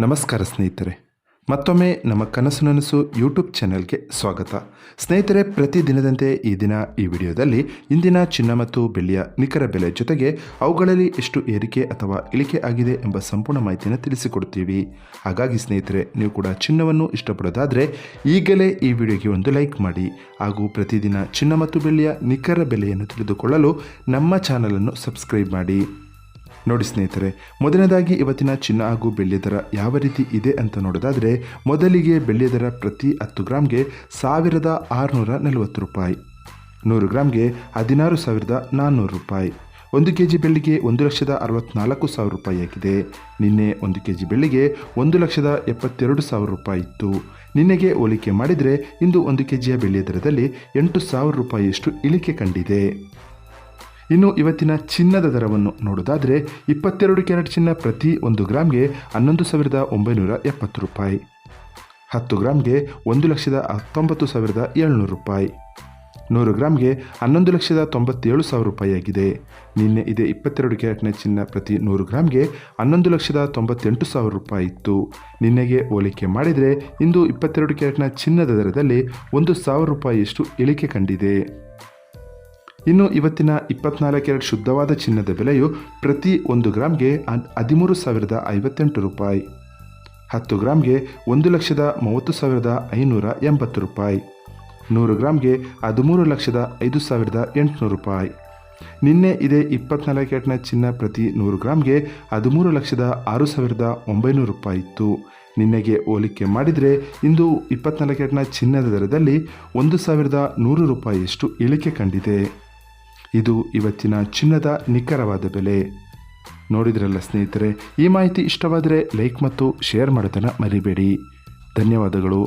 ನಮಸ್ಕಾರ ಸ್ನೇಹಿತರೆ, ಮತ್ತೊಮ್ಮೆ ನಮ್ಮ ಕನಸು ನನಸು ಯೂಟ್ಯೂಬ್ ಚಾನೆಲ್ಗೆ ಸ್ವಾಗತ. ಸ್ನೇಹಿತರೆ, ಪ್ರತಿದಿನದಂತೆ ಈ ದಿನ ಈ ವಿಡಿಯೋದಲ್ಲಿ ಇಂದಿನ ಚಿನ್ನ ಮತ್ತು ಬೆಳ್ಳಿಯ ನಿಖರ ಬೆಲೆ ಜೊತೆಗೆ ಅವುಗಳಲ್ಲಿ ಎಷ್ಟು ಏರಿಕೆ ಅಥವಾ ಇಳಿಕೆ ಆಗಿದೆ ಎಂಬ ಸಂಪೂರ್ಣ ಮಾಹಿತಿಯನ್ನು ತಿಳಿಸಿಕೊಡ್ತೀವಿ. ಹಾಗಾಗಿ ಸ್ನೇಹಿತರೆ, ನೀವು ಕೂಡ ಚಿನ್ನವನ್ನು ಇಷ್ಟಪಡೋದಾದರೆ ಈಗಲೇ ಈ ವಿಡಿಯೋಗೆ ಒಂದು ಲೈಕ್ ಮಾಡಿ ಹಾಗೂ ಪ್ರತಿದಿನ ಚಿನ್ನ ಮತ್ತು ಬೆಳ್ಳಿಯ ನಿಖರ ಬೆಲೆಯನ್ನು ತಿಳಿದುಕೊಳ್ಳಲು ನಮ್ಮ ಚಾನಲನ್ನು ಸಬ್ಸ್ಕ್ರೈಬ್ ಮಾಡಿ. ನೋಡಿ ಸ್ನೇಹಿತರೆ, ಮೊದಲನೇದಾಗಿ ಇವತ್ತಿನ ಚಿನ್ನ ಹಾಗೂ ಬೆಳ್ಳಿಯ ದರ ಯಾವ ರೀತಿ ಇದೆ ಅಂತ ನೋಡೋದಾದರೆ, ಮೊದಲಿಗೆ ಬೆಳ್ಳಿಯ ದರ ಪ್ರತಿ 10 ಗ್ರಾಮ್ಗೆ 1640 ರೂಪಾಯಿ, 100 ಗ್ರಾಮ್ಗೆ 16,400 ರೂಪಾಯಿ, 1 kg ಬೆಳ್ಳಿಗೆ 1,64,000 ರೂಪಾಯಿ ಆಗಿದೆ. ನಿನ್ನೆ 1 kg ಬೆಳ್ಳಿಗೆ 1,72,000 ರೂಪಾಯಿ ಇತ್ತು. ನಿನ್ನೆಗೆ ಹೋಲಿಕೆ ಮಾಡಿದರೆ ಇಂದು 1 kg ಬೆಳ್ಳಿಯ ದರದಲ್ಲಿ 8,000 ರೂಪಾಯಿಯಷ್ಟು ಇಳಿಕೆ ಕಂಡಿದೆ. ಇನ್ನು ಇವತ್ತಿನ ಚಿನ್ನದ ದರವನ್ನು ನೋಡೋದಾದರೆ, 22 ಕ್ಯಾರೆಟ್ ಚಿನ್ನ ಪ್ರತಿ 1 ಗ್ರಾಮ್ಗೆ 11,970 ರೂಪಾಯಿ, 10 ಗ್ರಾಮ್ಗೆ 1,19,700 ರೂಪಾಯಿ, 100 ಗ್ರಾಮ್ಗೆ 11,97,000 ರೂಪಾಯಿ ಆಗಿದೆ. ನಿನ್ನೆ ಇದೇ 22 ಕ್ಯಾರೆಟ್ನ ಚಿನ್ನ ಪ್ರತಿ 100 ಗ್ರಾಮ್ಗೆ 11,98,000 ರೂಪಾಯಿ ಇತ್ತು. ನಿನ್ನೆಗೆ ಹೋಲಿಕೆ ಮಾಡಿದರೆ ಇಂದು 22 ಕ್ಯಾರೆಟ್ನ ಚಿನ್ನದ ದರದಲ್ಲಿ 1,000 ರೂಪಾಯಿಯಷ್ಟು ಇಳಿಕೆ ಕಂಡಿದೆ. ಇನ್ನು ಇವತ್ತಿನ 24 ಕ್ಯಾರೆಟ್ ಶುದ್ಧವಾದ ಚಿನ್ನದ ಬೆಲೆಯು ಪ್ರತಿ 1 ಗ್ರಾಮ್ಗೆ 13,058 ರೂಪಾಯಿ, 10 ಗ್ರಾಮ್ಗೆ 1,30,580 ರೂಪಾಯಿ, 100 ಗ್ರಾಮ್ಗೆ 13,05,800 ರೂಪಾಯಿ. ನಿನ್ನೆ ಇದೇ 24 ಕ್ಯಾರೆಟ್ನ ಚಿನ್ನ ಪ್ರತಿ 100 ಗ್ರಾಮ್ಗೆ 13,06,900 ರೂಪಾಯಿ ಇತ್ತು. ನಿನ್ನೆಗೆ ಹೋಲಿಕೆ ಮಾಡಿದರೆ ಇಂದು 24 ಕ್ಯಾರೆಟ್ನ ಚಿನ್ನದ ದರದಲ್ಲಿ 1,100 ರೂಪಾಯಿಯಷ್ಟು ಇಳಿಕೆ ಕಂಡಿದೆ. ಇದು ಇವತ್ತಿನ ಚಿನ್ನದ ನಿಖರವಾದ ಬೆಲೆ. ನೋಡಿದ್ರಲ್ಲ ಸ್ನೇಹಿತರೆ, ಈ ಮಾಹಿತಿ ಇಷ್ಟವಾದರೆ ಲೈಕ್ ಮತ್ತು ಶೇರ್ ಮಾಡೋದನ್ನು ಮರಿಬೇಡಿ. ಧನ್ಯವಾದಗಳು.